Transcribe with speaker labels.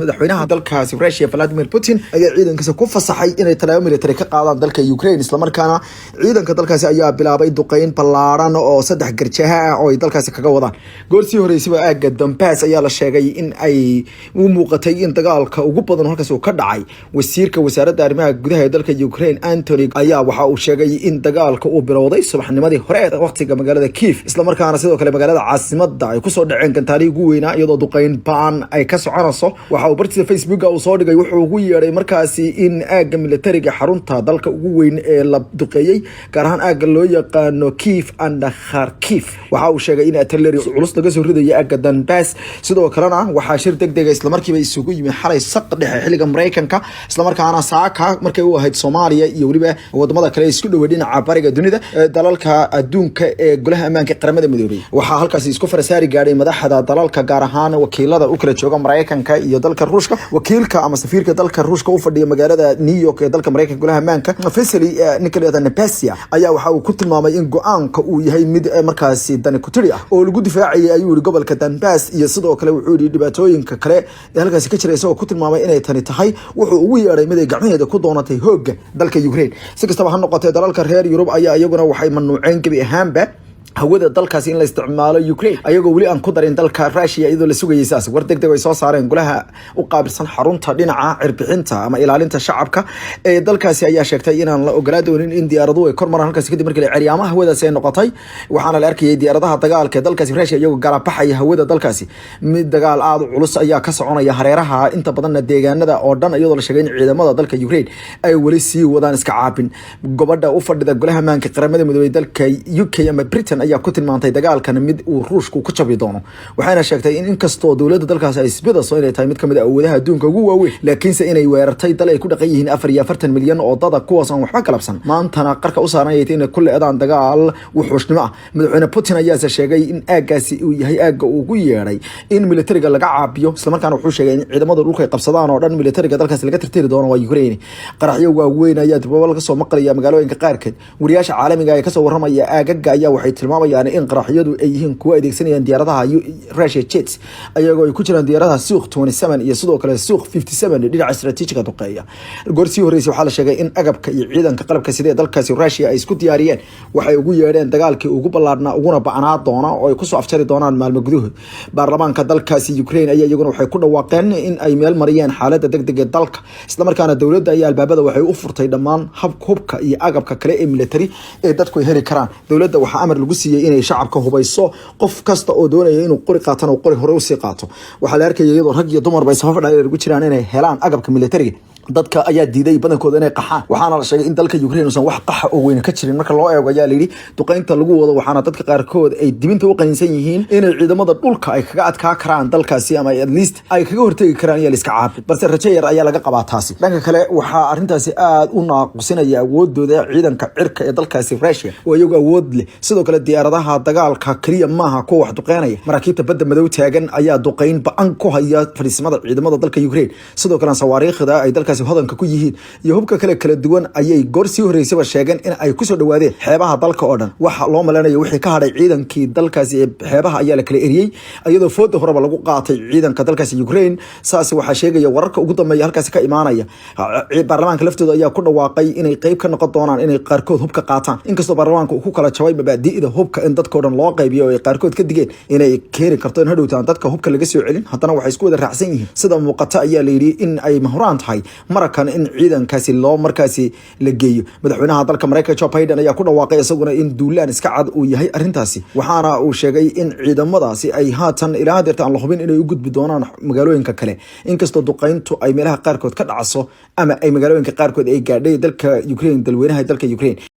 Speaker 1: madaxweynaha dalkaasi Russia Vladimir Putin ayaa ciidankiisa ku fasaxay inay talaabo military ka qaadaan dalka Ukraine isla markaana ciidanka dalkaasi ayaa bilaabay duqeyn ballaaran oo saddex garjaha ah oo ay dalkaasi kaga wadaan goortii horeysay aaga Donbass ayaa la sheegay in ay u muuqatay in dagaalka ugu badan halkaas uu ka dhacay wasiirka wasaaradda arrimaha gudaha ee dalka Ukraine Anthony ayaa waxa uu sheegay in dagaalka uu bilowday subaxnimadii hore ee waqtiga magaalada Kiev isla markaana sidoo kale magaalada caasimadda ay ku soo dhaceen gantaari ugu weynaa iyadoo duqeyn baan ay ka soconayso waxa uu bartiisa Facebook uu soo dhigay wuxuu ugu yeeray markaasi in aaga militariga xarunta dalka ugu weyn ee la duqeeyay gaar ahaan aaga loo yaqaano Kiev and Kharkiv waxa uu sheegay in artillery culus laga soo riday aaga Donbass sidoo kalena waxa shir degdeg ah isla markiiba isugu yimid xalay saq dhexe xilliga Mareykanka isla markaana saaka markay u ahayd Soomaaliya iyo waliba wadamada kale isku dhow dhinaca bariga dunida dalalka adduunka ee golaha ammaanka qaramada midoobay waxa halkaas isku farasaari gaaray madaxda dalalka gaar ahaan wakiilada u kala jooga Mareykanka iyo dalka Ruushka wakiilka ama safiirka dalka Ruushka u fadhiya magaalada New York ee dalka Mareykanka golaha ammaanka Vasily Nikolai Nepesia ayaa waxa uu ku tilmaamay in go'aanka uu yahay mid markaasi dan ku tiri ah oo lagu difaacay ayuu gobolka Donbass iyo sidoo kale wuxuu yiri dhibaatooyinka kale ee halkaas ka jiray isagoo ku tilmaamay inay tani tahay wuxuu ugu yeeray mid ay gacmaheeda ku doonatay hooga dalka Ukraine si kastaba ha noqotee dalalka reer Yurub ayaa iyaguna waxay mamnuuceen gabi ahaanba hawada dalkaasi in la isticmaalo Ukraine ayagoo wali aan ku darin dalka Russia iyadoo la sugayay saas war degdeg ay soo saareen golaha u qaabilsan xarunta dhinaca cirbixinta ama ilaalinta shacabka ee dalkaasi ayaa sheegtay in aan la ogolaa doonin in diyaaradu ay kormaraan halkaas kadib markii ciyaamaha hawadaas ay noqotay waxaana la arkayay diyaaradaha dagaalka ee dalkaasi Russia iyagoo garabaxaya hawada dalkaasi mid dagaal aad u culus ayaa ka soconaya hareeraha inta badan deegaanada oo dhan iyadoo la sheegay in ciidamada dalka Ukraine ay wali sii wadaan iska caabin gobadha u fadhida golaha ammaanka qaramada midoobay dalka UK ama Britain ayaa ku tilmaantay dagaalkan mid uu Ruushku ku jabi doono waxayna sheegtay in inkastoo dawladda dalkaas ay isbedesho inay tahay mid kamid ah awoodaha adduunka ugu waaweyn laakiinse inay weerartay dal ay ku dhaqan yihiin 44 milyan oo dad kuwaas aan waxba galabsan maantana qarka u saaranayay in kulli adan dagaal wuxuushnimo ah madaxweyne Putin ayaa sheegay in aagaasi uu yahay aaga ugu yeeray in militariga laga caabiyo isla markaana wuxuu sheegay in ciidamada dhulka ay qabsadaan oo dhan militariga dalkaas laga tirtiri doono waa Ukraine qaraxyo waaweyn ayaa dibadda laga soo maqlaya magaalooyinka qaarkeed wariyaasha caalamiga ah ee ka soo waramaya aagaga ayaa waxay tilmaamayaan in qaraxyadu ay yihiin kuwa adeegsanayaan diyaaradaha Russia jets ayagoo ay ku jiraan diyaaradaha Suq 27 iyo sidoo kale Suq 57 dhinaca istiraatiijiga duqeeya goortii horeysay waxa la sheegay in agabka iyo ciidanka qalabka sida ee dalkaasi Russia ay isku diyaariyeen waxay ugu yeedheen dagaalkii ugu ballaarnaa uguna bacnaa doona oo ay ku soo afjari doonaan maalmo gudahood baarlamaanka dalkaasi Ukraine ayaa iyaguna waxay ku dhawaaqeen in ay meel mariyeen xaaladda degdeg ee dalka isla markaana dawladda ayaa albaabada waxay u furtay dhammaan hubka iyo agabka kale ee military ee dadku ay heli karaan dawladda waxa amar lagu siiyay inay shacabka hubayso qof kasta oo doonaya inuu qori qaatan oo qori hore u sii qaato waxa la arkayay iyadoo rag iyo dumar bay safaf dhaadheer ugu jiraan inay helaan agabka militariga dadka ayaa diiday badankooda inay qaxaan waxaana la sheegay in dalka Ukraine uusan wax qax oo weyn ka jirin marka loo eego ayaa la yiri duqeynta lagu wado waxaana dadka qaarkood ay dibinta u qaniinsan yihiin inay ciidamada dhulka ay kaga adkaa karaan dalkaasi ama at least ay kaga hortagi karaan iyaga iska caab balse rajo yar ayaa laga qabaa taasi dhanka kale waxa arintaasi aad u naaqsinaya awoodooda ciidanka cirka ee dalkaasi Russia oo iyagu awood leh sidoo kale diyaaradaha dagaalka kaliya maaha kuwa wax duqeynaya maraakiibta badda madow taagan ayaa duqeyn ba'an ku haya fariisimada ciidamada dalka Ukraine sidoo kale sawaariikhda ay dalka hodanka ku yihiin iyo hubka kala duwan ayay goorsi horeysay sheegeen in ay ku soo dhawaadeen xeebaha dalka oo dhan waxa loo maleenayo wixii ka hadhay ciidankii dalkaasi ee xeebaha ayaa la kala eriyay iyadoo fooda horeba lagu qaatay ciidanka dalkaasi Ukraine saasi waxa sheegaya wararka ugu dambeeya halkaas ka imaanaya baarlamaanka laftooda ayaa ku dhawaaqay inay qayb ka noqon doonaan inay qaarkood hubka qaataan inkastoo baarlamaanku uu ku kala jabay mabaadi'da hubka in dadka oo dhan loo qaybiyo ay qaarkood ka digeen inay keeni karto in hadhowtaan dadka hubka laga soo celin haddana waxay isku wada raacsan yihiin sida muuqata ayaa la yiri in ay mahuraan tahay marakan in ciidankaasi loo markaasi la geeyo madaxweynaha dalka Mareykanka Joe Biden ayaa ku dhawaaqay isaguna in duulaan iska cad uu yahay arintaasi waxaana uu sheegay in ciidamadaasi ay haatan ilaa hadeerta aan la hubin inay u gudbi doonaan magaalooyinka kale inkastoo duqeyntu ay meelaha qaarkood ka dhacso ama ay magaalooyinka qaarkood ay gaadhay dalka Ukraine dalweynaha dalka Ukraine